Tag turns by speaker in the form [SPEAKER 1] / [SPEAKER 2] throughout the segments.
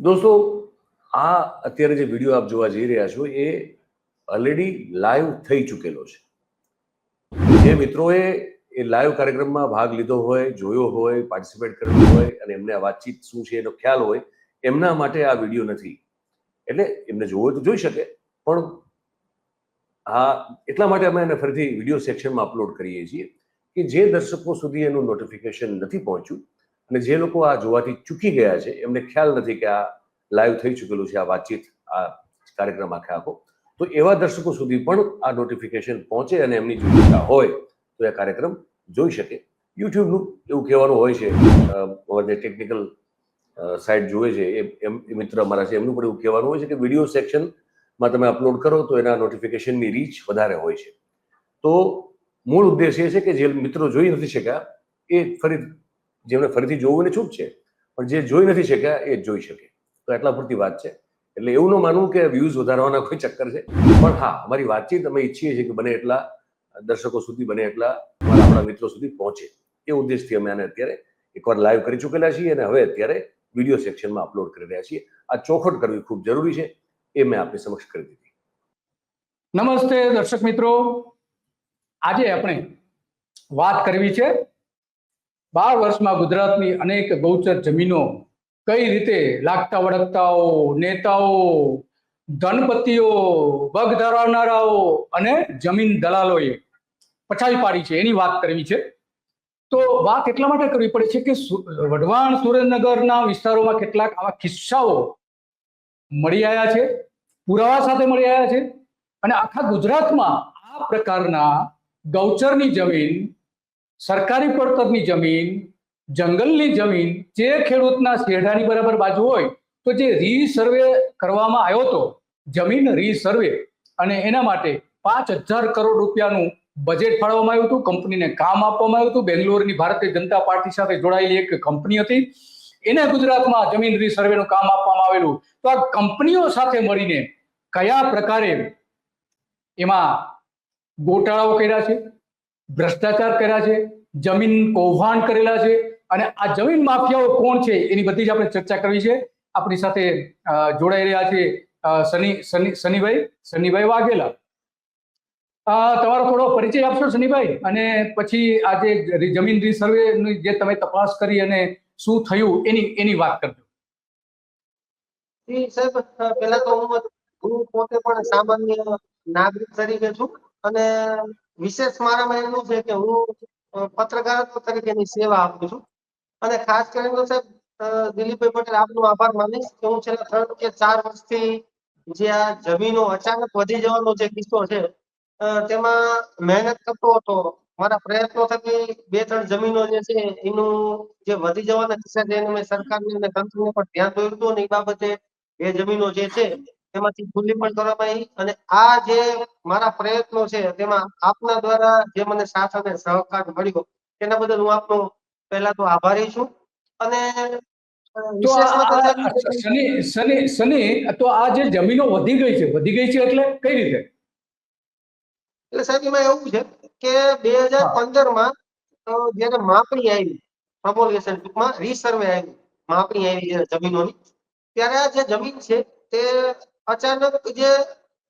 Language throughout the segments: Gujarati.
[SPEAKER 1] દોસ્તો, આ અત્યારે જે વિડીયો આપ જોવા જઈ રહ્યા છો એ ઓલરેડી લાઈવ થઈ ચૂકેલો છે. જે મિત્રોએ એ લાઈવ કાર્યક્રમમાં ભાગ લીધો હોય, જોયો હોય, પાર્ટિસિપેટ કરેલું હોય અને એમને આ વાતચીત શું છે એનો ખ્યાલ હોય, એમના માટે આ વિડીયો નથી. એટલે એમને જોવો હોય તો જોઈ શકે, પણ આ એટલા માટે અમે એને ફરીથી વિડીયો સેક્શનમાં અપલોડ કરીએ છીએ કે જે દર્શકો સુધી એનું નોટિફિકેશન નથી પહોંચ્યું અને જે લોકો આ જોવાથી ચૂકી ગયા છે એમને ખ્યાલ નથી કે આ લાઈવ થઈ ચૂકેલું છે, આ વાતચીત, આ કાર્યક્રમ આખે આખો. તો એવા દર્શકો સુધી પણ આ નોટિફિકેશન પહોંચે અને એમની જો ઈચ્છા હોય તો એ કાર્યક્રમ જોઈ શકે. યુટ્યુબનું એવું કહેવાનું હોય છે, અમારે જે ટેકનિકલ સાઇટ જોવે છે એ મિત્ર અમારા છે, એમનું પણ એવું કહેવાનું હોય છે કે વિડીયો સેક્શનમાં તમે અપલોડ કરો તો એના નોટિફિકેશનની રીચ વધારે હોય છે. તો મૂળ ઉદ્દેશ એ છે કે જે મિત્રો જોઈ નથી શક્યા એ જેમને ફરીથી જોવું એને છૂટ છે, પણ જે જોઈ નથી શક્યા એ જોઈ શકે. તો એટલા પૂરતી વાત છે. એટલે એવું ન માનવું કે વ્યૂઝ વધારવાના કોઈ ચક્કર છે, પણ હા, અમારી વાતચીત અમે ઈચ્છીએ છીએ કે બને એટલા દર્શકો સુધી, બને એટલા આપણા મિત્રો સુધી પહોંચે. એ ઉદ્દેશથી અમે આને અત્યારે એકવાર લાઈવ કરી ચૂકેલા છીએ અને હવે અત્યારે વિડીયો સેક્શનમાં અપલોડ કરી રહ્યા છીએ. આ ચોખવટ કરવી ખૂબ જરૂરી છે, એ મેં આપની સમક્ષ કરી દીધી.
[SPEAKER 2] નમસ્તે દર્શક મિત્રો, આજે આપણે વાત કરવી છે 12 વર્ષમાં ગુજરાતની અનેક ગૌચર જમીનો કઈ રીતે લાગતા વળગતાઓ, નેતાઓ, ધનપતિઓ, વગ ધરાવનારાઓ અને જમીન દલાલોએ પછાડી પાડી છે એની વાત કરવી છે. તો વાત એટલા માટે કરવી પડે છે કે વઢવાણ સુરેન્દ્રનગરના વિસ્તારોમાં કેટલાક આવા કિસ્સાઓ મળી આવ્યા છે, પુરાવા સાથે મળી આવ્યા છે અને આખા ગુજરાતમાં આ પ્રકારના ગૌચરની જમીન, સરકારી પડતરની જમીન, જંગલની જમીન જે ખેડૂતના શેઢાની બરાબર બાજુ હોય તો જે રીસર્વે કરવામાં આવ્યો હતો, જમીન રીસર્વે, અને એના માટે 5,000 કરોડ રૂપિયાનું બજેટ ફાળવવામાં આવ્યું હતું. કંપનીને કામ આપવામાં આવ્યું હતું. બેંગ્લોરની ભારતીય જનતા પાર્ટી સાથે જોડાયેલી એક કંપની હતી, એને ગુજરાતમાં જમીન રીસર્વેનું કામ આપવામાં આવેલું. તો આ કંપનીઓ સાથે મળીને કયા પ્રકારે એમાં ગોટાળાઓ કર્યા છે, ભ્રષ્ટાચાર કર્યા છે, જમીન કૌભાંડ કરેલા છે, અને આ જમીન માફિયાઓ કોણ છે એની બધી જ આપણે ચર્ચા કરવી છે. આપણી સાથે જોડાઈ રહ્યા છે સનીભાઈ વાઘેલા. તમારો થોડો પરિચય આપશો સનીભાઈ, અને પછી આજે જમીન રીસર્વેની જે તમે તપાસ કરી અને શું થયું એની વાત કરજો.
[SPEAKER 3] સાહેબ, પહેલા તો હું પોતે પણ સામાન્ય નાગરિક તરીકે છું અને વિશેષ મારામાં એવું છે કે હું પત્રકારત્વ તરીકેની સેવા આપું છું. અને ખાસ કરીને તો સાહેબ, દિલીપભાઈ પટેલ, આપનો આભાર માનીશ કે હું છેલ્લા 3 કે 4 વર્ષથી જે આ જમીનો અચાનક વધી જવાનો જે કિસ્સો છે તેમાં મહેનત કરતો હતો. મારા પ્રયત્નો થકી 2-3 જમીનો જે છે એનું જે વધી જવાના કિસ્સા છે એને મેં સરકારને અને તંત્રને પણ ધ્યાન દોર્યું હતું અને એ બાબતે એ જમીનો જે છે એમાંથી ખુલ્લી પણ કરવામાં આવી. અને આ જે મારા પ્રયત્નો છે તેમાં આપના દ્વારા જે મને સાથ અને સહકાર મળ્યો તેના બદલ હું આપનો પહેલા તો આભારી છું. અને
[SPEAKER 2] તો આ જે જમીનો વધી ગઈ છે એટલે કઈ રીતે?
[SPEAKER 3] એટલે સાહેબ, એમાં એવું છે કે 2015માં જયારે માપણી આવી, પ્રમોલિએશન ટૂંકમાં રીસર્વે આવી, માપણી આવી જમીનોની, ત્યારે આ જે જમીન છે તે અચાનક જે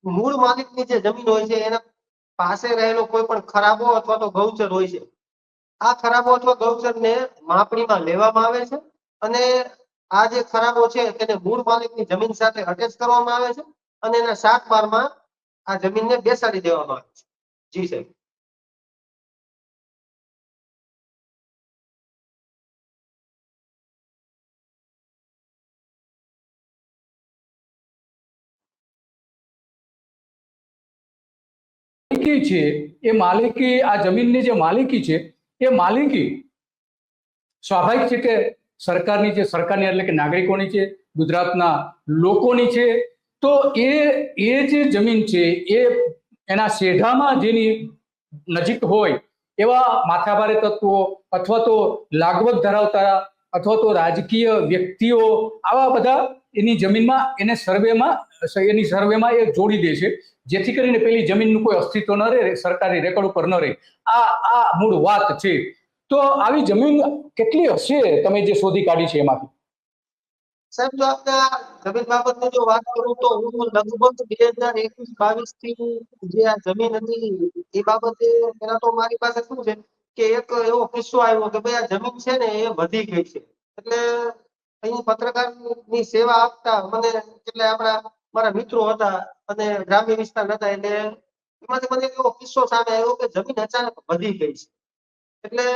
[SPEAKER 3] મૂળ માલિકની જે જમીન હોય છે એના પાસે રહેલો કોઈ પણ ખરાબો અથવા તો ગૌચર હોય છે, આ ખરાબો અથવા ગૌચરને માપણીમાં લેવામાં આવે છે અને આ જે ખરાબો છે તેને મૂળ માલિકની જમીન સાથે અટેચ કરવામાં આવે છે અને એના 7/12માં આ જમીનને બેસાડી દેવામાં આવે છે. જી સાહેબ.
[SPEAKER 2] છે એ માલિકી, આ જમીનની જે માલિકી છે એ માલિકી સ્વાભાવિક છે કે સરકારની એટલે કે નાગરિકોની છે, ગુજરાતના લોકોની છે. તો એ જે જમીન છે એ એના શેઢામાં જેની નજીક હોય એવા માથાભારે તત્વો અથવા તો લાગવગ ધરાવતા અથવા તો રાજકીય વ્યક્તિઓ, આવા બધા એની જમીનમાં એની સર્વેમાં એ જોડી દે છે, જેથી કરીને પેલી જમીનનું કોઈ અસ્તિત્વ ન રહે, સરકારી રેકોર્ડ ઉપર ન રહે. આ મૂળ વાત છે. તો આવી જમીન કેટલી હશે તમે જે શોધી કાઢી છે એમાંથી?
[SPEAKER 3] સાહેબ જો આપણે આ જમીન બાબતની જો વાત કરું તો હું લગભગ 2021-22 થી જે આ જમીન હતી એ બાબતે પેલા તો મારી પાસે શું છે કે એક એવો કિસ્સો આવ્યો કે ભાઈ આ જમીન છે ને એ વધી ગઈ છે. એટલે અહીં પત્રકારની સેવા આપતા મને એટલે મારા મિત્રો હતા અને ગ્રામ્ય વિસ્તાર હતા એટલે એમાંથી મને એવો કિસ્સો સામે આવ્યો કે જમીન અચાનક વધી ગઈ છે. એટલે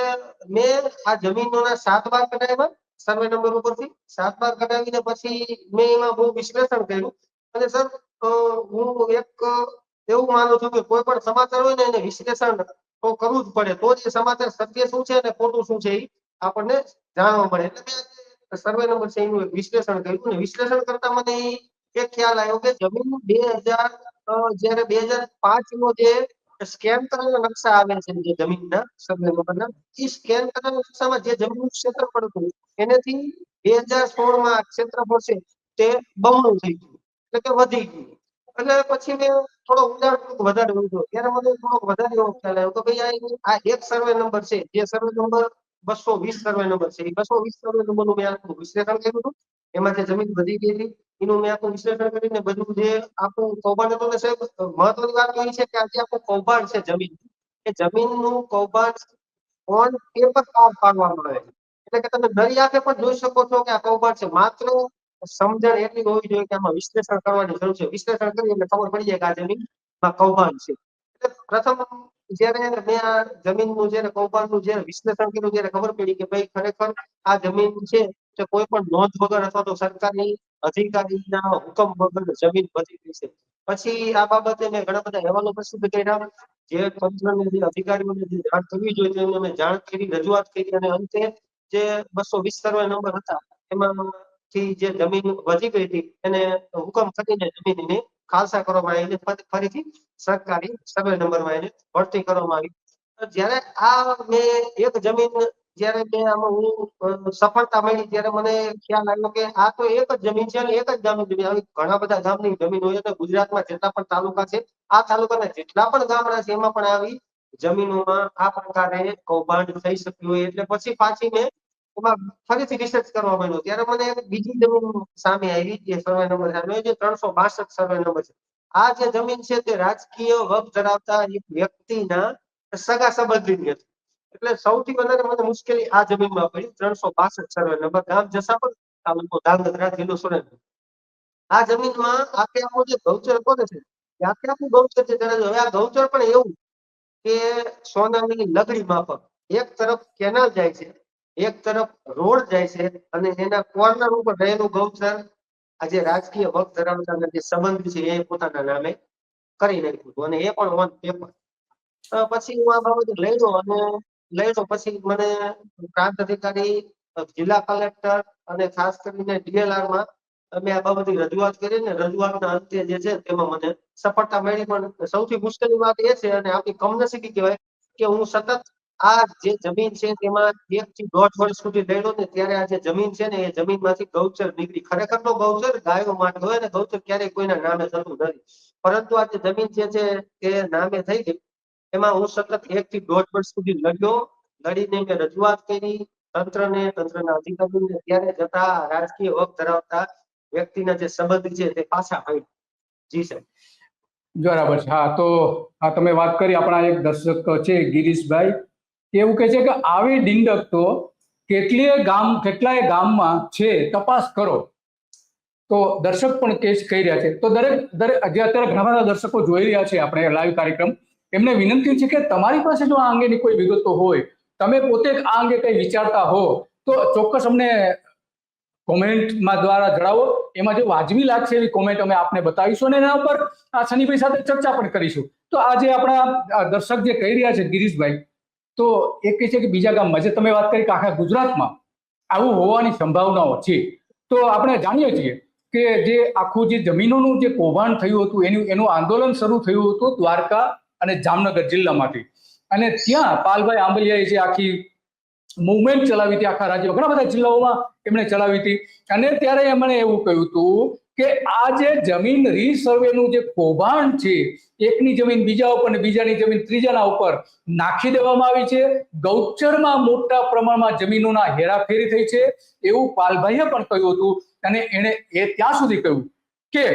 [SPEAKER 3] મેં આ જમીનોના 7 બાર કઢાવ્યા સર્વે નંબર ઉપરથી 7 બાર કઢાવીને પછી મેં એમાં બહુ વિશ્લેષણ કર્યું અને સર હું એક એવું માનું છું કે કોઈ પણ સમાચાર હોય ને એને વિશ્લેષણ તો કરવું જ પડે તો જ એ સમાચાર સત્ય શું છે અને ખોટું શું છે એ આપણને જાણવા મળે. એટલે મેં સર્વે નંબર છે એનું એક વિશ્લેષણ કર્યું ને વિશ્લેષણ કરતા મને એક ખ્યાલ આવ્યો કે જમીન 2000 જ્યારે 2005 નો જે સ્કેન કરેલા નકશા આવે છે જે જમીનના સર્વે નંબરના એ સ્કેન કરેલા નકશામાં જે જમીનનું ક્ષેત્રફળ હતું એનાથી 2016 માં ક્ષેત્રફળ છે તે બમણું થઈ ગયું એટલે કે વધી ગયું. એટલે પછી મેં થોડો ઊંડાણપૂર્વક વધારે ઊંડો ત્યારે મને થોડોક વધારે એવો ખ્યાલ આવ્યો કે ભાઈ આ એક સર્વે નંબર છે જે સર્વે નંબર 220 સર્વે નંબર છે એ 220 સર્વે નંબરનું મેં આખું વિશ્લેષણ કર્યું હતું. એમાં જે જમીન વધી ગઈ હતી એનું મેં આખું વિશ્લેષણ કરીને બધું જે આપણું કૌભાંડ હતું ને સાહેબ મહત્વની વાત તો એ છે કે આજે આપણું કૌભાંડ છે જમીન એ જમીનનું કૌભાંડ ઓન પેપર પાડવામાં આવે છે. એટલે કે તમે દરિયા આંખે પણ જોઈ શકો છો કે આ કૌભાંડ છે. માત્ર સમજણ એટલી હોવી જોઈએ કે આમાં વિશ્લેષણ કરવાની જરૂર છે. વિશ્લેષણ કરી એટલે ખબર પડી જાય કે આ જમીનમાં કૌભાંડ છે. એટલે પ્રથમ જયારે મેં આ જમીનનું જયારે કૌભાંડનું જયારે વિશ્લેષણ કર્યું ત્યારે ખબર પડી કે ભાઈ ખરેખર આ જમીન છે કે કોઈ પણ નોંધ વગર અથવા તો સરકારની અધિકારીના હુકમ વગર જમીન વધી ગઈ છે. પછી આ બાબતે મેં ઘણા બધા અહેવાલો પ્રસિદ્ધ કર્યા જે તંત્રને જે અધિકારીઓને જે જાણ કરવી જોઈએ તેમને મેં જાણ કરી રજૂઆત કરી અને અંતે જે 220 સર્વે નંબર હતા એમાંથી જે જમીન વધી ગઈ હતી એને હુકમ કરીને જમીનની ખાલસા કરવામાં આવી અને ફરીથી સરકારી સર્વે નંબરમાં એને ભરતી કરવામાં આવી. જ્યારે આ મેં એક જમીન જ્યારે મેં આમાં હું સફળતા મળી ત્યારે મને ખ્યાલ આવ્યો કે આ તો એક જ જમીન છે અને એક જ ગામની જમીન આવી ઘણા બધા ગામની જમીન હોય તો ગુજરાતમાં જેટલા પણ તાલુકા છે આ તાલુકાના જેટલા પણ ગામડા છે એમાં પણ આવી જમીનોમાં આ પ્રકારે કૌભાંડ થઈ શક્યું હોય. એટલે પછી પાછી મેં એમાં ફરીથી રિસર્ચ કરવા માંડ્યો ત્યારે મને એક બીજી જમીન સામે આવી જે સર્વે નંબર સામે જે 362 સર્વે નંબર છે. આ જે જમીન છે તે રાજકીય વગ ધરાવતા એક વ્યક્તિના સગા સંબંધીની હતી. એટલે સૌથી વધારે મને મુશ્કેલી આ જમીનમાં પડી 362 સર્વે નંબર ગામ જસાપર તાલુકો ધાંગધ્રા જિલ્લો સુરેન્દ્રનગર. આ જમીનમાં આખે આખો જે ગૌચર કોને છે આખે આખું ગૌચર છે ત્યારે હવે આ ગૌચર પણ એવું કે સોનાની લગડી માફક એક તરફ કેનાલ જાય છે એક તરફ રોડ જાય છે અને એના કોર્નર ઉપર રહેલું ગૌચર આજે રાજકીય વગ ધરાવતા જે સંબંધ છે એ પોતાના નામે કરી નાખ્યું હતું અને એ પણ ઓન પેપર. પછી હું આ બાબતે લડ્યો પછી મને પ્રાંત અધિકારી જિલ્લા કલેક્ટર અને ખાસ કરીને DLR માં અમે આ બાબતે રજૂઆત કરી ને રજૂઆતના અંતે જે છે તેમાં મને સફળતા મળી. પણ સૌથી મુશ્કેલી વાત એ છે અને આપણી કમનસીબી કહેવાય કે હું સતત આ જે જમીન છે તેમાં 1 થી 1.5 વર્ષ સુધી લડ્યો ને ત્યારે આ જે જમીન છે ને એ જમીનમાંથી ગૌચર નીકળી. ખરેખર તો ગૌચર ગાયો માટે હોય ને ગૌચર ક્યારેય કોઈના નામે થતું નથી પરંતુ આ જે જમીન જે છે તે નામે થઈ ગઈ. એમાં હું સતત 1 થી 1.5 વર્ષ સુધી લડીને મેં રજૂઆત કરી તંત્રના અધિકારીઓને ત્યારે જતા રાજકીય વગ ધરાવતા વ્યક્તિના જે સંબંધ છે તે પાછા આવ્યા. જી સાહેબ.
[SPEAKER 2] બરાબર છે. હા, તો આ તમે વાત કરી આપણા એક દર્શક છે ગિરીશભાઈ કે એવું કહે છે કે આવી ડિંડક તો કેટલાય ગામમાં છે તપાસ કરો. તો દર્શક પણ કહી રહ્યા છે તો દરેક અત્યારે ઘણા બધા દર્શકો જોઈ રહ્યા છે આપણે લાઈવ કાર્યક્રમ એમને વિનંતી છે કે તમારી પાસે જો આ અંગેની કોઈ વિગતો હોય તમે પોતે આ અંગે કઈ વિચારતા હો તો ચોક્કસ અમને કોમેન્ટમાં દ્વારા જણાવો. એમાં જે વાજબી લાગશે એવી કોમેન્ટ અમે આપને બતાવીશું અને એના ઉપર આ સનીભાઈ સાથે ચર્ચા પણ કરીશું. તો આજે આપણા દર્શક જે કહી રહ્યા છે ગિરીશભાઈ તો એ કહે છે કે બીજા ગામમાં જે તમે વાત કરી કે આખા ગુજરાતમાં આવું હોવાની સંભાવનાઓ છે. તો આપણે જાણીએ છીએ કે જે આખું જે જમીનોનું જે કૌભાંડ થયું હતું એનું આંદોલન શરૂ થયું હતું દ્વારકા અને જામનગર જિલ્લામાંથી અને ત્યાં પાલભાઈ આંબલિયાએ જે આખી મુવમેન્ટ ચલાવી હતી આખા રાજ્યમાં ઘણા બધા જિલ્લાઓમાં એમણે ચલાવી હતી અને ત્યારે એમણે એવું કહ્યું હતું કે આ જે જમીન રીસર્વેનું જે કૌભાંડ છે એકની જમીન બીજા ઉપર અને બીજાની જમીન ત્રીજાના ઉપર નાખી દેવામાં આવી છે. ગૌચરમાં મોટા પ્રમાણમાં જમીનોના હેરાફેરી થઈ છે એવું પાલભાઈએ પણ કહ્યું હતું અને એણે એ ત્યાં સુધી કહ્યું કે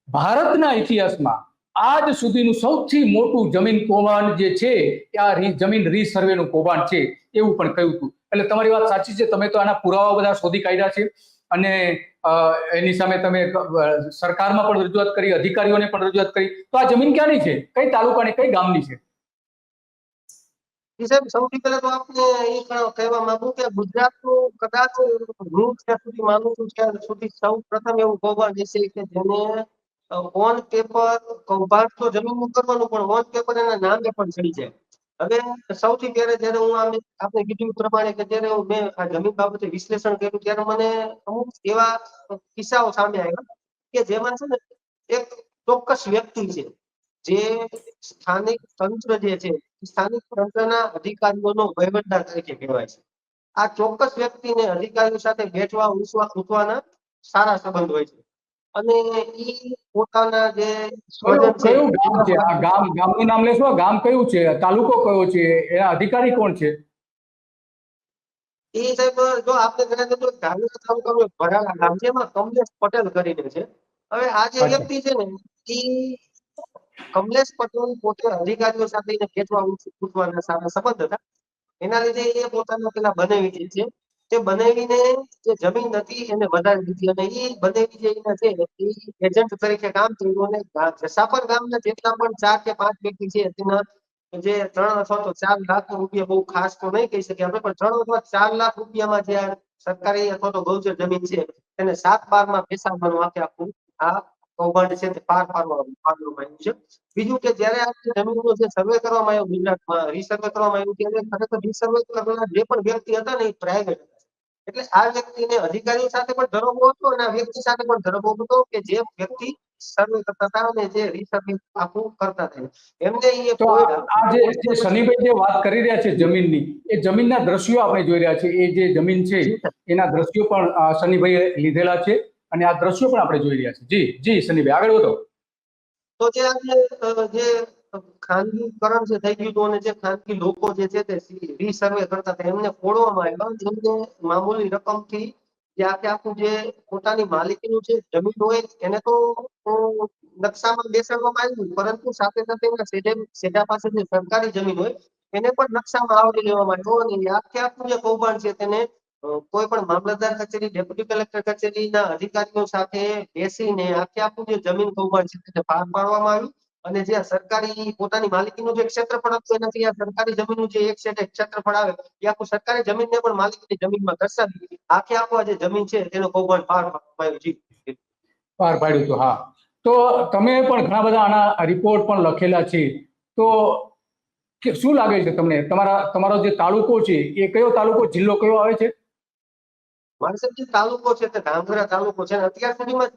[SPEAKER 2] ભારતના ઇતિહાસમાં આજ સુધીનું સૌથી મોટું જમીન કૌભાંડ જે છે એ આ જમીન રીસર્વેનું કૌભાંડ છે એવું પણ કહ્યું હતું. એટલે તમારી વાત સાચી છે, તમે તો આના પુરાવા બધા શોધી કાઢ્યા છે અને એની સામે તમે સરકારમાં પણ રજૂઆત કરી, અધિકારીઓને પણ રજૂઆત કરી. તો આ જમીન ક્યાંની છે, કઈ તાલુકાની, કઈ ગામની છે?
[SPEAKER 3] સાહેબ, સૌથી પહેલા તો આપને એ કહેવા માંગુ કે ગુજરાતનું કદાચ હું જ્યાં સુધી માનું છું ત્યાં સુધી સૌ પ્રથમ એવું કૌભાંડ છે કે જેને ઓન પેપર કૌભાંડ તો જમીનનું કરવાનું, પણ ઓન પેપર એના નામે પણ ચડી જાય. હવે સૌથી પહેલા જયારે હું આપણે કીધું પ્રમાણે કે જયારે મેં આ જમીન બાબતે વિશ્લેષણ કર્યું ત્યારે મને અમુક એવા કિસ્સાઓ સામે આવ્યા કે જેમાં છે ને એક ચોક્કસ વ્યક્તિ છે જે સ્થાનિક તંત્ર જે છે, સ્થાનિક તંત્રના અધિકારીઓનો વહીવટદાર તરીકે કહેવાય છે. આ ચોક્કસ વ્યક્તિને અધિકારીઓ સાથે બેઠવા ઉઠવાના સારા સંબંધ હોય છે અને ઈ પોતાના જે સ્વજન છે
[SPEAKER 2] કયું ગામ છે આ? ગામનું નામ લેશો? ગામ કયું છે, તાલુકો કયો છે, એના અધિકારી કોણ છે?
[SPEAKER 3] એ સાહેબ, જો આપણે કદાચ તો ધાર્મિક તાલુકાનું એક ભરાડા ગામ છે, એમાં કમલેશ પટેલ કરીને છે. હવે આ જે
[SPEAKER 2] અચ્છા.
[SPEAKER 3] વ્યક્તિ છે ને એ કમલેશ પટેલ પોતે અધિકારીઓ સાથે બેઠવા ઉઠવાના સારા સંબંધ હતા. એના લીધે એ પોતાના પેલા બનાવી દે છે. તે બનાવીને જે જમીન હતી એને વધારી દીધી અને એ બનાવી જે એના છે એ એજન્ટ તરીકે કામ કર્યું અને જસાપર ગામના જેટલા પણ 4 કે 5 વ્યક્તિ છે તેના જે 3 અથવા તો 4 લાખ રૂપિયા, બહુ ખાસ તો નહીં કહી શકીએ આપણે, પણ 3 અથવા 4 લાખ રૂપિયામાં જે આ સરકારી અથવા તો ગૌચર જમીન છે એને 7/12 બેસાડવાનું આખું આ કૌભાંડ છે તે પાર પાડવામાં આવ્યું છે. બીજું કે જયારે આ જમીનનો જે સર્વે કરવામાં આવ્યો ગુજરાતમાં, રીસર્વે કરવામાં આવ્યું, ત્યારે ખરેખર રીસર્વે કરનાર જે પણ વ્યક્તિ હતા ને એ પ્રાઇવેટ હતા. એટલે આ વ્યક્તિને અધિકારીઓ સાથે પણ ધરોહર હતો અને આ વ્યક્તિ સાથે પણ ધરોહર હતો કે જે વ્યક્તિ સર્વે કરતા હતા અને જે રીસર્વે આખું કરતા હતા. એમને એ
[SPEAKER 2] તો
[SPEAKER 3] કોઈ
[SPEAKER 2] આ જે શનિભાઈ જે વાત કરી રહ્યા છે જમીનની, એ જમીનના દ્રશ્યો આપણે જોઈ રહ્યા છે. એ જે જમીન છે એના દ્રશ્યો પણ શનિભાઈએ લીધેલા છે અને આ દ્રશ્યો પણ આપણે જોઈ રહ્યા છે. જી જી શનિભાઈ, આગળ વધો.
[SPEAKER 3] તો જે જે ખાનગીકરણ જે થઈ ગયું હતું અને જે ખાનગી લોકો જે છે તે રીસર્વે કરતા હતા એમને ખોળવામાં આવ્યા. એમને મામૂલી રકમથી જે આખું જે પોતાની માલિકીનું જે જમીન હોય એને તો નકશામાં બેસાડવામાં આવ્યું, પરંતુ સાથે સાથે એના સેજા પાસે જે સરકારી જમીન હોય એને પણ નકશામાં આવરી લેવામાં આવ્યો અને આખું જે કૌભાંડ છે તેને કોઈ પણ મામલતદાર કચેરી, ડેપ્યુટી કલેક્ટર કચેરીના અધિકારીઓ સાથે બેસીને આખું જે જમીન કૌભાંડ છે તેને પાર પાડવામાં આવ્યું અને જે સરકારી પોતાની માલિકીનું જે ક્ષેત્રફળ હતું એનાથી આ સરકારી જમીનનું જે એક ક્ષેત્રફળ આવે એ આખું સરકારી જમીનને પણ માલિકીની જમીનમાં દર્શાવી આખું આ જે જમીન છે તેનો કૌભાંડ પાર પાડવામાં આવ્યું. જી,
[SPEAKER 2] પાર પાડ્યું હતું. હા, તો તમે પણ ઘણા બધા આના રિપોર્ટ પણ લખેલા છે. તો શું લાગે છે તમને, તમારો જે તાલુકો છે એ કયો તાલુકો, જિલ્લો કયો આવે છે?
[SPEAKER 3] માણસા જે તાલુકો છે તે ધાંગધ્રા તાલુકો છે. અત્યાર સુધીમાં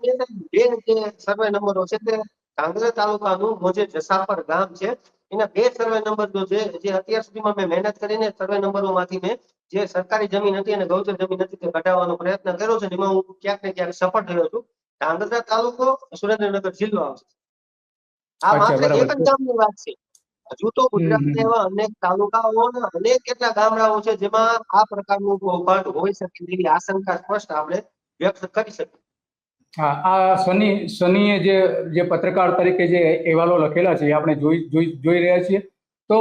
[SPEAKER 3] બે જે સર્વે નંબરો છે તે ધાંગધ્રા તાલુકાનું મોજે જસાપર ગામ છે એના 2 સર્વે નંબર છે જે અત્યાર સુધીમાં મેં મહેનત કરીને સર્વે નંબરોમાંથી મેં જે સરકારી જમીન હતી અને ગૌચર જમીન હતી તે કઢાવવાનો પ્રયત્ન કર્યો છે. એમાં હું ક્યાંક ને ક્યાંક સફળ થયો છું. ધાંગધ્રા તાલુકો, સુરેન્દ્રનગર જિલ્લો આવશે. આ
[SPEAKER 2] અચ્છા,
[SPEAKER 3] માત્ર
[SPEAKER 2] બરાબર
[SPEAKER 3] એક જ
[SPEAKER 2] છે.
[SPEAKER 3] ગામની વાત છે. હજુ તો
[SPEAKER 2] હમ
[SPEAKER 3] ગુજરાતના
[SPEAKER 2] હમ.
[SPEAKER 3] એવા અનેક તાલુકાઓ અને અનેક કેટલા ગામડાઓ છે જેમાં આ પ્રકારનું કૌભાંડ હોઈ શકે તેવી આશંકા સ્પષ્ટ આપણે વ્યક્ત કરી શકીએ.
[SPEAKER 2] હા, આ શનિએ જે પત્રકાર તરીકે જે અહેવાલો લખેલા છે એ આપણે જોઈ રહ્યા છીએ. તો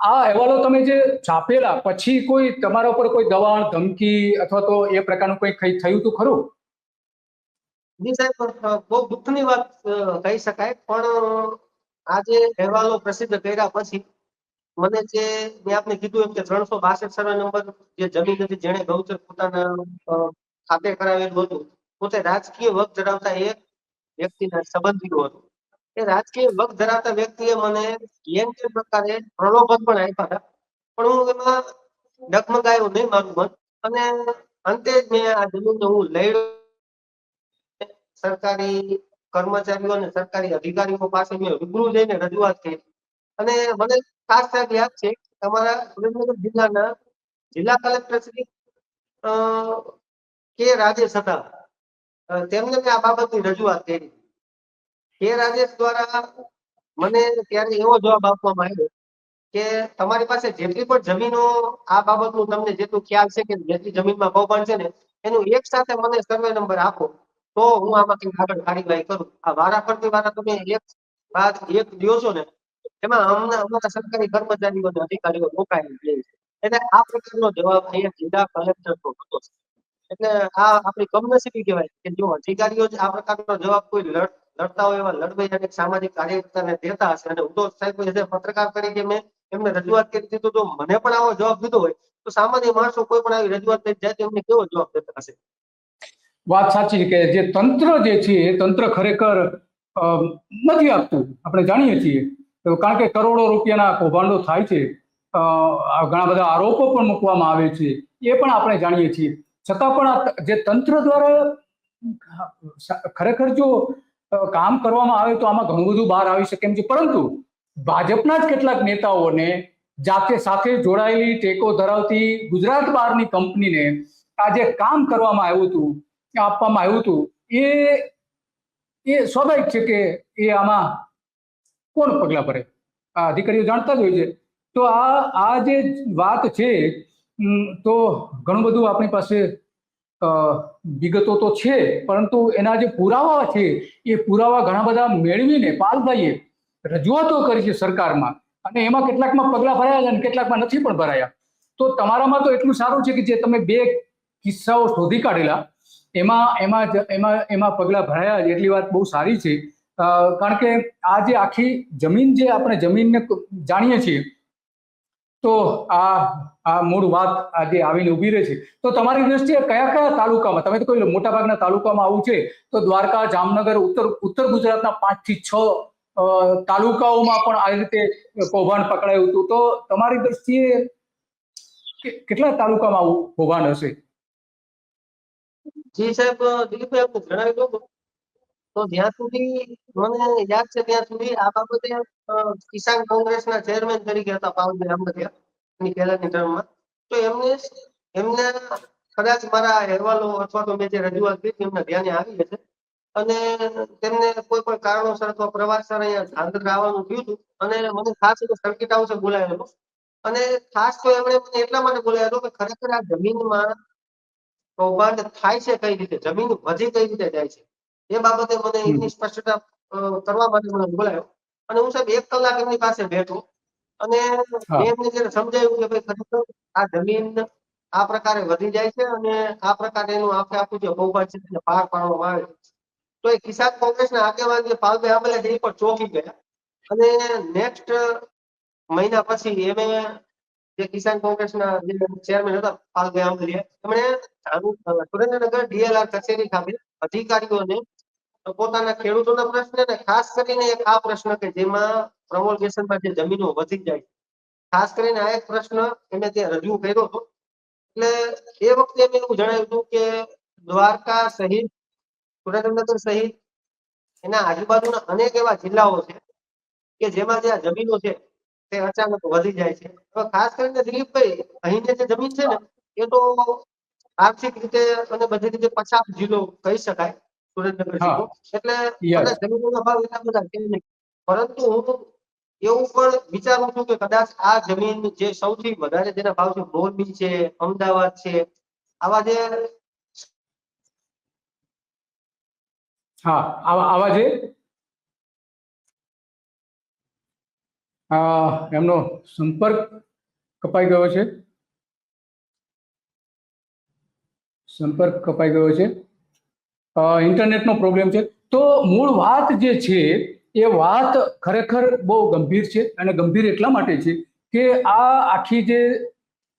[SPEAKER 2] આ અહેવાલો તમે જે છાપેલા પછી કોઈ તમારા ઉપર કોઈ દબાણ, ધમકી અથવા તો એ પ્રકારનું કંઈ થયું તો ખરું?
[SPEAKER 3] જી સાહેબ, બહુ દુઃખની વાત કહી શકાય, પણ આ જે અહેવાલો પ્રસિદ્ધ કર્યા પછી મને જે મેં આપને કીધું એમ કે 362 સર્વે નંબર જે જમીન હતી જેણે ગૌચર પોતાના ખાતે કરાવેલું હતું, પોતે રાજકીય વગ ધરાવતા એક વ્યક્તિના સંબંધીઓ હતો. એ રાજકીય વગ ધરાવતા વ્યક્તિએ મને કેમ કે પ્રકારે પ્રલોભન પણ આપ્યા હતા, પણ હું એમાં ડગમગાયો નહીં મારું મન અને અંતે જ મેં આ જમીનને હું લઈ સરકારી કર્મચારીઓ અને સરકારી અધિકારીઓ પાસે મેં રૂબરૂ જઈને રજૂઆત કરી અને મને ખાસ યાદ છે તમારા સુરેન્દ્રનગર જિલ્લાના જિલ્લા કલેક્ટર શ્રી કે રાજેશ હતા. તેમને મેં આ બાબતની રજૂઆત કરી. કે રાજેશ દ્વારા મને ત્યારે એવો જવાબ આપવામાં આવ્યો કે તમારી પાસે જેટલી પણ જમીનો આ બાબતનું તમને જેટલું ખ્યાલ છે કે જેટલી જમીનમાં કૌભાંડ છે ને એનું એક સાથે મને સર્વે નંબર આપો તો હું આમાંથી આગળ કાર્યવાહી કરું. આ વારાફરતી તમે એક બાદ એક દ્યો છો ને, એમાં અમારા સરકારી કર્મચારીઓ અને અધિકારીઓ રોકાયેલા રહે છે. એટલે આ પ્રકારનો જવાબ અહીંયા જિલ્લા કલેક્ટર નો હતો. એટલે આ આપણી કમનસીબી કહેવાય કે જો અધિકારીઓ જ આ પ્રકારનો જવાબ કોઈ લડતા હોય એવા લડવૈયા અને સામાજિક કાર્યકર્તાને દેતા હશે અને ઉદ્ધવ સાહેબ પત્રકાર તરીકે મેં એમને રજૂઆત કરી દીધું, તો મને પણ આવો જવાબ દીધો હોય તો સામાન્ય માણસો કોઈ પણ આવી રજૂઆત કરી જાય તો એમને કેવો જવાબ દેતા હશે?
[SPEAKER 2] વાત સાચી છે કે જે તંત્ર જે છે એ તંત્ર ખરેખર નથી આપતું, આપણે જાણીએ છીએ. કારણ કે કરોડો રૂપિયાના કૌભાંડો થાય છે, ઘણા બધા આરોપો પણ મૂકવામાં આવે છે, એ પણ આપણે જાણીએ છીએ. છતાં પણ જે તંત્ર દ્વારા ખરેખર જો કામ કરવામાં આવે તો આમાં ઘણું બધું બહાર આવી શકે એમ છે. પરંતુ ભાજપના જ કેટલાક નેતાઓને જાતે સાથે જોડાયેલી ટેકો ધરાવતી ગુજરાત બહારની કંપનીને આ જે કામ કરવામાં આવ્યું હતું, આપવામાં આવ્યું હતું, એ સ્વાભાવિક છે કે એ આમાં કોણ પગલા ભરે, આ અધિકારીઓ જાણતા જ હોય છે. તો આ જે વાત છે તો ઘણું બધું આપણી પાસે વિગતો તો છે, પરંતુ એના જે પુરાવા છે એ પુરાવા ઘણા બધા મેળવીને પાલભાઈએ રજૂઆતો કરી છે સરકારમાં, અને એમાં કેટલાકમાં પગલા ભરાયા છે અને કેટલાકમાં નથી પણ ભરાયા. તો તમારામાં તો એટલું સારું છે કે જે તમે 2 કિસ્સાઓ શોધી કાઢેલા, એમાં પગલા ભરાયા છે, એટલી વાત બહુ સારી છે. કારણ કે આ જે આખી જમીન જે આપણે જમીનને જાણીએ છીએ, તો આ મૂળ વાત આજે આવીને ઉભી રહે છે. તો તમારી દ્રષ્ટિએ કયા કયા તાલુકામાં, તમે તો કોઈ મોટાભાગના તાલુકામાં આવું છે, તો દ્વારકા, જામનગર, ઉત્તર ગુજરાતના 5 થી 6 તાલુકાઓમાં પણ આ રીતે કૌભાંડ પકડાયું હતું. તો તમારી દ્રષ્ટિએ કેટલા તાલુકામાં આવું કૌભાંડ હશે?
[SPEAKER 3] જી સાહેબ, દિલીપભાઈ આપને જણાવી દઉં તો જ્યાં સુધી મને યાદ છે ત્યાં સુધી આ બાબતે કિસાન કોંગ્રેસના ચેરમેન તરીકે હતા પાવલભાઈ આંબલિયા એની પહેલાની ટર્મમાં. તો એમને કદાચ મારા અહેવાલો અથવા તો મેં જે રજૂઆત કરી એમના ધ્યાને આવી હશે, અને તેમને કોઈ પણ કારણોસર અથવા પ્રવાસસર અહીંયા ધાંગધ્રા આવવાનું થયું હતું, અને મને ખાસ સર્કિટ હાઉસે બોલાવેલો. અને ખાસ તો એમણે મને એટલા માટે બોલાવ્યો હતો કે ખરેખર આ જમીનમાં કૌભાંડ થાય છે કઈ રીતે, જમીન વધી કઈ રીતે જાય છે, એ બાબતે મને એની સ્પષ્ટતા કરવા માટે મને બોલાયો. અને હું સાહેબ 1 કલાક એમની પાસે બેઠો અને મેં એમને જયારે સમજાવ્યું કે ભાઈ ખરેખર આ જમીન આ પ્રકારે વધી જાય છે અને આ પ્રકારે એનું આખું જે કૌભાંડ છે એને પાર પાડવામાં આવે છે, તો એ કિસાન કોંગ્રેસના આગેવાન જે પાલભાઈ આંબલિયા છે એ પણ ચોંકી ગયા. અને નેક્સ્ટ મહિના પછી એમે જે કિસાન કોંગ્રેસના જે ચેરમેન હતા પાલભાઈ આંબલિયા, એમણે સુરેન્દ્રનગર DLR કચેરી ખાતે અધિકારીઓને પોતાના ખેડૂતોના પ્રશ્ન ને ખાસ કરીને એક આ પ્રશ્ન કે જેમાં પ્રમોલ્ગેશનમાં જે જમીનો વધી જાય, ખાસ કરીને આ એક પ્રશ્ન એને ત્યાં રજૂ કર્યો હતો. એટલે એ વખતે મેં એવું જણાવ્યું હતું કે દ્વારકા સહિત, સુરેન્દ્રનગર સહિત એના આજુબાજુના અનેક એવા જિલ્લાઓ છે કે જેમાં જે આ જમીનો છે તે અચાનક વધી જાય છે. હવે ખાસ કરીને દિલીપભાઈ, અહીંની જે જમીન છે ને એ તો આર્થિક રીતે અને બધી રીતે પછાત જિલ્લો કહી શકાય, સુરેન્દ્રનગર જિલ્લો. એટલે કદાચ જમીનોના ભાવ એટલા બધા છે નહીં, પરંતુ હું એવું પણ વિચારું છું કે કદાચ આ જમીન જે સૌથી વધારે જેના ભાવ છે, મોરબી છે, અમદાવાદ છે, આવા જે
[SPEAKER 2] આવા જે એમનો સંપર્ક કપાઈ ગયો છે, ઇન્ટરનેટનો પ્રોબ્લેમ છે. તો મૂળ વાત જે છે એ વાત ખરેખર બહુ ગંભીર છે, અને ગંભીર એટલા માટે છે કે આ આખી જે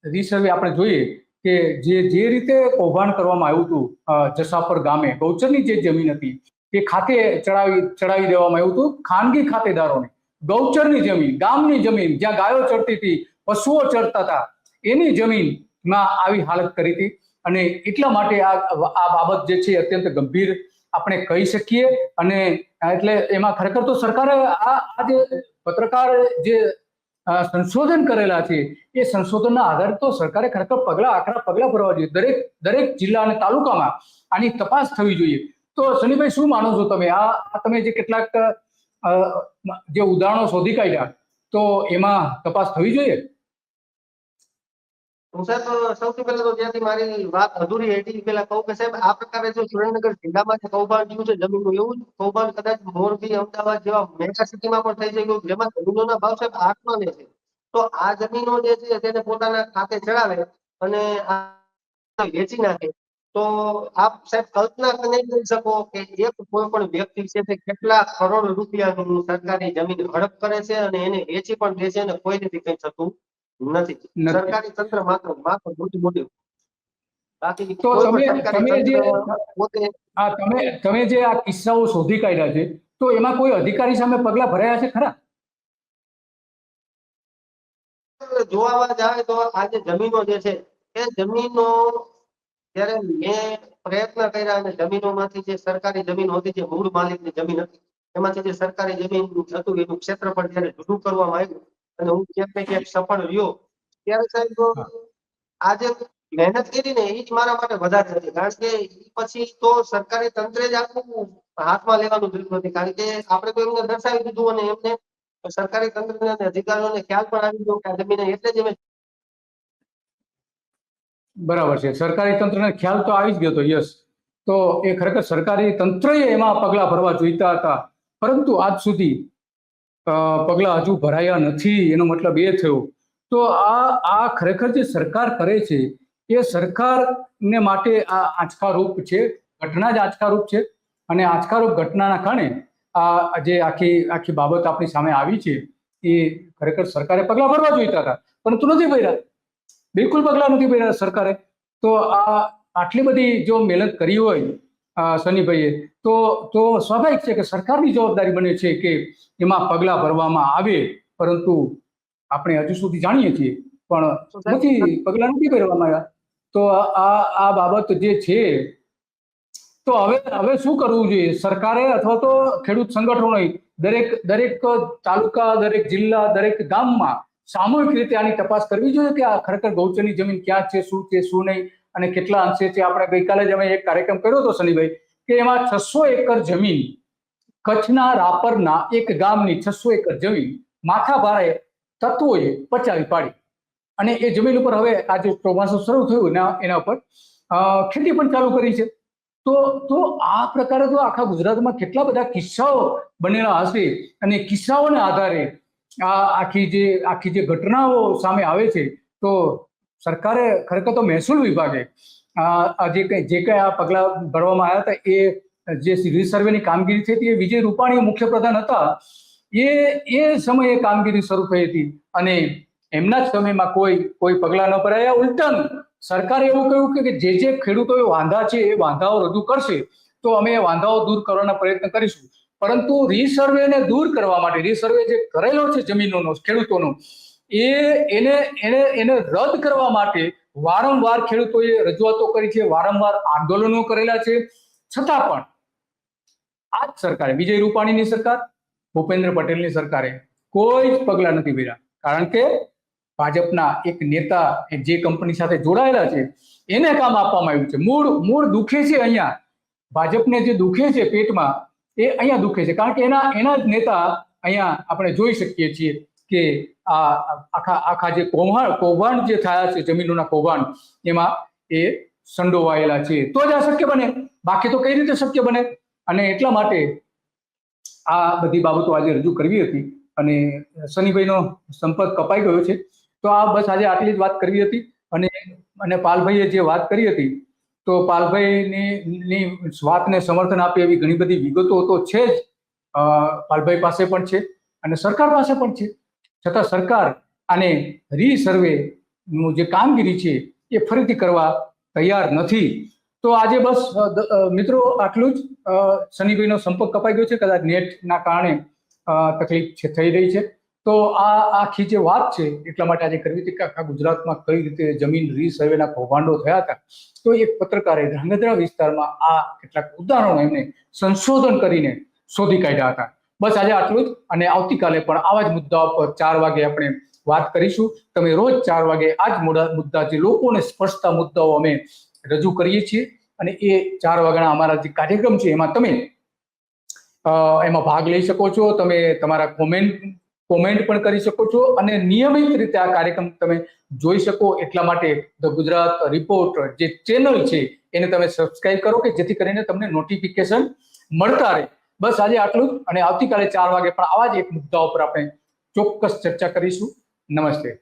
[SPEAKER 2] રીસર્વે આપણે જોઈએ કે જે રીતે કૌભાંડ કરવામાં આવ્યું હતું, જસાપર ગામે ગૌચરની જે જમીન હતી તે ખાતે ચડાવી દેવામાં આવ્યું હતું ખાનગી ખાતેદારોને. ગૌચરની જમીન, ગામની જમીન, જ્યાં ગાયો ચરતી હતી, પશુઓ ચરતા હતા, એની જમીનમાં આવી હાલત કરી હતી. અને એટલા માટે આ બાબત જે છે અત્યંત ગંભીર આપણે કહી શકીએ. અને એટલે એમાં ખરેખર તો સરકારે આ જે પત્રકાર જે સંશોધન કરેલા છે એ સંશોધનના આધારે તો સરકારે ખરેખર આકરા પગલા ભરવા જોઈએ. દરેક જિલ્લા અને તાલુકામાં આની તપાસ થવી જોઈએ. તો સનીભાઈ, શું માનો છો તમે? આ તમે જે કેટલાક જે ઉદાહરણો શોધી કાઢ્યા, તો એમાં તપાસ થવી જોઈએ?
[SPEAKER 3] હું સાહેબ સૌથી પહેલા તો જ્યાંથી મારી વાત અધૂરી હતી પેલા કહું કે સાહેબ આ પ્રકારે જો સુરેન્દ્રનગર જિલ્લામાં જે કૌભાંડ થયું છે જમીનનું એવું જ કૌભાંડ કદાચ મોરબી અમદાવાદ જેવા મેગા સિટીમાં પણ થઈ જાય જેમાં જમીનોના ભાવ સાહેબ આસમાને છે. તો આ જમીનો જે છે તેને પોતાના ખાતે ચડાવે અને આ વેચી નાખે તો આપ સાહેબ કલ્પના નહીં કરી શકો કે એક કોઈ પણ વ્યક્તિ છે તે કેટલા કરોડ રૂપિયાનું સરકારી જમીન હડપ કરે છે અને એને વેચી પણ દે છે અને કોઈ નથી કઈ થતું નથી.
[SPEAKER 2] નથી.
[SPEAKER 3] સરકારી તંત્ર માત્ર મોટી મોટી બાકી
[SPEAKER 2] તો
[SPEAKER 3] કોઈ પણ સરકારી
[SPEAKER 2] તમે જે
[SPEAKER 3] તંત્ર પોતે
[SPEAKER 2] તમે જે આ કિસ્સાઓ શોધી કાઢ્યા છે તો એમાં કોઈ અધિકારી સામે પગલા ભરાયા છે ખરા?
[SPEAKER 3] જોવા જાય તો આ જે જમીનો જે છે એ જમીનો જ્યારે મેં પ્રયત્ન કર્યા અને જમીનોમાંથી જે સરકારી જમીન હતી જે મૂળ માલિકની જમીન હતી એમાંથી જે સરકારી જમીન હતું એનું ક્ષેત્રફળ જ્યારે જુદું કરવામાં આવ્યું અને હું ક્યાંક ને ક્યાંક સફળ રહ્યો ત્યારે સાહેબ આજે મહેનત કરી ને એ જ મારા માટે વધારે હતી કારણ કે પછી તો સરકારી તંત્રે જ આખું હાથમાં લેવાનું જરૂર નથી કારણ કે આપણે તો એમને દર્શાવી દીધું અને એમને સરકારી તંત્રના અને અધિકારીઓને ખ્યાલ પણ આવી ગયો કે આ જમીન એટલે જ અમે
[SPEAKER 2] બરાબર છે, સરકારી તંત્રને ખ્યાલ તો આવી જ ગયો હતો. યસ, તો એ ખરેખર સરકારી તંત્રએ એમાં પગલા ભરવા જોઈતા હતા, પરંતુ આજ સુધી પગલા હજુ ભરાયા નથી. એનો મતલબ એ થયો તો આ ખરેખર જે સરકાર કરે છે એ સરકારને માટે આ આંચકારૂપ છે, ઘટના જ આંચકારૂપ છે. અને આંચકારૂપ ઘટનાના કારણે આ જે આખી બાબત આપણી સામે આવી છે એ ખરેખર સરકારે પગલા ભરવા જોઈતા હતા, પરંતુ નથી ભર્યા. બિલકુલ પગલા નથી ભર્યા સરકારે. તો આ આટલી બધી જો મહેનત કરી હોય સનીભાઈએ તો સ્વાભાવિક છે કે સરકારની જવાબદારી બને છે કે એમાં પગલા ભરવામાં આવે, પરંતુ આપણે હજુ સુધી જાણીએ છીએ પણ પગલા નથી ભરવામાં આવ્યા. તો આ બાબત જે છે તો હવે શું કરવું જોઈએ સરકારે અથવા તો ખેડૂત સંગઠનોએ? દરેક તાલુકા, દરેક જિલ્લા, દરેક ગામમાં સામૂહિક રીતે આની તપાસ કરવી જોઈએ કે આ ખરેખર ગૌચરની જમીન ક્યાં છે, શું નહીં અને કેટલા અંશે છે. આપણે ગઈકાલે જ અમે એક કાર્યક્રમ કર્યો હતો સનીભાઈ કે એમાં 600 એકર જમીન કચ્છના રાપરના એક ગામની 600 એકર જમીન માથા ભારે તત્વોએ પચાવી પાડી અને એ જમીન ઉપર હવે આજે ચોમાસું શરૂ થયું એના ઉપર ખેતી પણ ચાલુ કરી છે. તો આ પ્રકારે તો આખા ગુજરાતમાં કેટલા બધા કિસ્સાઓ બનેલા હશે અને કિસ્સાઓના આધારે આખી જે ઘટનાઓ સામે આવે છે તો સરકારે ખરેખર તો મહેસૂલ વિભાગે જે કઈ આ પગલા ભરવામાં આવ્યા હતા એ જે રીસર્વેની કામગીરી થઈ હતી એ વિજય રૂપાણી મુખ્યપ્રધાન હતા એ સમયે કામગીરી શરૂ થઈ હતી અને એમના જ સમયમાં કોઈ પગલા ન ભરાયા. ઉલટાનું સરકારે એવું કહ્યું કે જે ખેડૂતોએ વાંધા છે એ વાંધાઓ રજૂ કરશે તો અમે એ વાંધાઓ દૂર કરવાના પ્રયત્ન કરીશું. પરંતુ રીસર્વેને દૂર કરવા માટે, રીસર્વે જે કરેલો છે જમીનોનો ખેડૂતોનો એને રદ કરવા માટે વારંવાર ખેડૂતોએ રજૂઆતો કરી છે, વારંવાર આંદોલનો કરેલા છે. છતાં પણ આ જ સરકારે, વિજય રૂપાણીની સરકાર, ભૂપેન્દ્ર પટેલની સરકારે કોઈ જ પગલા નથી ભર્યા. કારણ કે ભાજપના એક નેતા જે કંપની સાથે જોડાયેલા છે એને કામ આપવામાં આવ્યું છે. મૂળ દુખે છે અહીંયા, ભાજપને જે દુખે છે પેટમાં એ અહીંયા દુખે છે કારણ કે એના જ નેતા અહીંયા આપણે જોઈ શકીએ છીએ કે આખા જે કૌભાંડ જે થયા છે, જમીનોના કૌભાંડ, એમાં એ સંડોવાયેલા છે. તો જ આ શક્ય બને, બાકી તો કઈ રીતે શક્ય બને? અને એટલા માટે આ બધી બાબતો આજે રજૂ કરવી હતી અને સનીભાઈનો સંપર્ક કપાઈ ગયો છે. તો આ બસ આજે આટલી જ વાત કરવી હતી. અને પાલભાઈએ જે વાત કરી હતી તો પાલભાઈની વાતને સમર્થન આપે એવી ઘણી બધી વિગતો તો છે જ, પાલભાઈ પાસે પણ છે અને સરકાર પાસે પણ છે. છતાં સરકાર આને રીસર્વેનું જે કામગીરી છે એ ફરીથી કરવા તૈયાર નથી. તો આજે બસ મિત્રો આટલું જ. સનીભાઈનો સંપર્ક કપાઈ ગયો છે, કદાચ નેટના કારણે તકલીફ થઈ રહી છે. તો આ આખી જે વાત છે એટલા માટે આજે કરવી હતી કે આખા ગુજરાતમાં કઈ રીતે જમીન રીસર્વેના કૌભાંડો થયા હતા. તો એક પત્રકારે ધ્રાંગધ્રા વિસ્તારમાં આ કેટલાક ઉદાહરણો એમને સંશોધન કરીને શોધી કાઢ્યા હતા. બસ આજે આટલું જ. અને આવતીકાલે પણ આવા જ મુદ્દાઓ પર 4 વાગે આપણે વાત કરીશું. તમે રોજ 4 વાગે આ જ મુદ્દા, જે લોકોને સ્પર્શતા મુદ્દાઓ અમે રજૂ કરીએ છીએ અને એ 4 વાગ્યાના અમારા જે કાર્યક્રમ છે એમાં તમે એમાં ભાગ લઈ શકો છો. તમે તમારા કોમેન્ટ કોમેન્ટ પણ કરી શકો છો અને નિયમિત રીતે આ કાર્યક્રમ તમે જોઈ શકો એટલા માટે ધ ગુજરાત રિપોર્ટ જે ચેનલ છે એને તમે સબસ્ક્રાઇબ કરો કે જેથી કરીને તમને નોટિફિકેશન મળતા રહે. બસ આજે આટલું જ અને આવતીકાલે 4 વાગે પણ આવા જ એક મુદ્દા ઉપર આપણે ચોક્કસ ચર્ચા કરીશું. નમસ્તે.